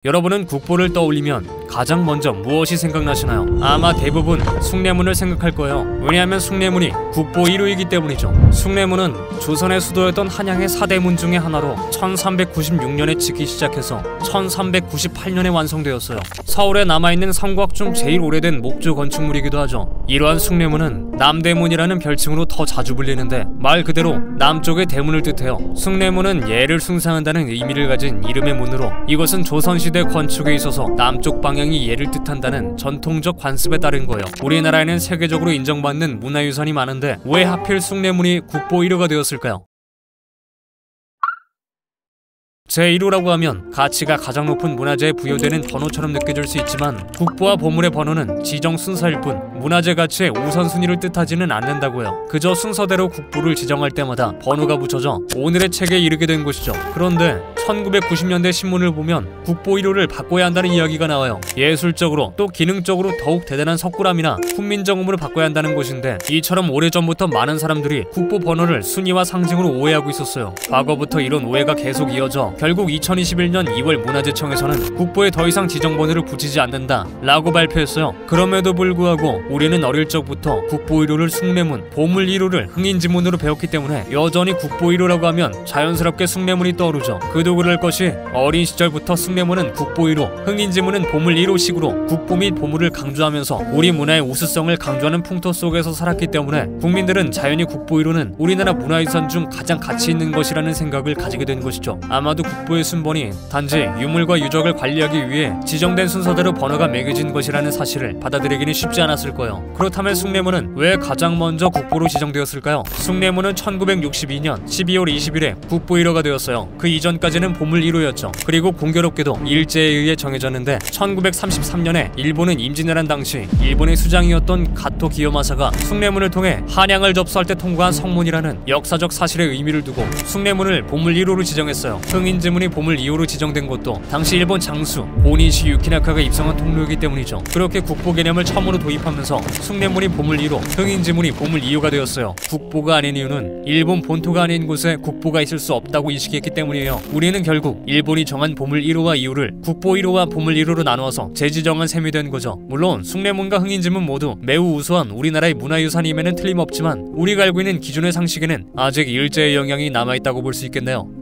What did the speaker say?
여러분은 국보를 떠올리면 가장 먼저 무엇이 생각나시나요? 아마 대부분 숭례문을 생각할 거예요. 왜냐하면 숭례문이 국보 1호이기 때문이죠. 숭례문은 조선의 수도였던 한양의 4대 문 중의 하나로 1396년에 짓기 시작해서 1398년에 완성되었어요. 서울에 남아있는 성곽 중 제일 오래된 목조 건축물이기도 하죠. 이러한 숭례문은 남대문이라는 별칭으로 더 자주 불리는데 말 그대로 남쪽의 대문을 뜻해요. 숭례문은 예를 숭상한다는 의미를 가진 이름의 문으로 이것은 조선시대 건축에 있어서 남쪽 방향이 예를 뜻한다는 전통적 관습에 따른 거예요. 우리나라에는 세계적으로 인정받는 문화유산이 많은데 왜 하필 숭례문이 국보 1호가 되었을까요? 제1호라고 하면 가치가 가장 높은 문화재에 부여되는 번호처럼 느껴질 수 있지만 국보와 보물의 번호는 지정 순서일 뿐 문화재 가치의 우선순위를 뜻하지는 않는다고요. 그저 순서대로 국보를 지정할 때마다 번호가 붙여져 오늘의 책에 이르게 된 것이죠. 그런데 1990년대 신문을 보면 국보 1호를 바꿔야 한다는 이야기가 나와요. 예술적으로 또 기능적으로 더욱 대단한 석굴암이나 훈민정음으로 바꿔야 한다는 것인데 이처럼 오래전부터 많은 사람들이 국보 번호를 순위와 상징으로 오해하고 있었어요. 과거부터 이런 오해가 계속 이어져 결국 2021년 2월 문화재청에서는 국보에 더 이상 지정번호를 붙이지 않는다 라고 발표했어요. 그럼에도 불구하고 우리는 어릴 적부터 국보 1호를 숭례문, 보물 1호를 흥인지문으로 배웠기 때문에 여전히 국보 1호라고 하면 자연스럽게 숭례문이 떠오르죠. 그도 그럴 것이 어린 시절부터 숭례문은 국보 1호, 흥인지문은 보물 1호식으로 국보 및 보물을 강조하면서 우리 문화의 우수성을 강조하는 풍토 속에서 살았기 때문에 국민들은 자연히 국보 1호는 우리나라 문화유산 중 가장 가치 있는 것이라는 생각을 가지게 된 것이죠. 아마도 국보의 순번이 단지 유물과 유적을 관리하기 위해 지정된 순서대로 번호가 매겨진 것이라는 사실을 받아들이기는 쉽지 않았을 거예요. 그렇다면 숭례문은 왜 가장 먼저 국보로 지정되었을까요? 숭례문은 1962년 12월 20일에 국보 1호가 되었어요. 그 이전까지는 보물 1호였죠. 그리고 공교롭게도 일제에 의해 정해졌는데 1933년에 일본은 임진왜란 당시 일본의 수장이었던 가토 기요마사가 숭례문을 통해 한양을 접수할 때 통과한 성문이라는 역사적 사실의 의미를 두고 숭례문을 보물 1호로 지정했어요. 흥인지문이 보물 2호로 지정된 것도 당시 일본 장수 오니시 유키나카가 입성한 통로이기 때문이죠. 그렇게 국보 개념을 처음으로 도입하면서 숭례문이 보물 1호, 흥인지문이 보물 2호가 되었어요. 국보가 아닌 이유는 일본 본토가 아닌 곳에 국보가 있을 수 없다고 인식했기 때문이에요. 우리는 결국 일본이 정한 보물 1호와 2호를 국보 1호와 보물 1호로 나누어서 재지정한 셈이 된 거죠. 물론 숭례문과 흥인지문 모두 매우 우수한 우리나라의 문화유산임에는 틀림없지만 우리가 알고 있는 기존의 상식에는 아직 일제의 영향이 남아있다고 볼 수 있겠네요.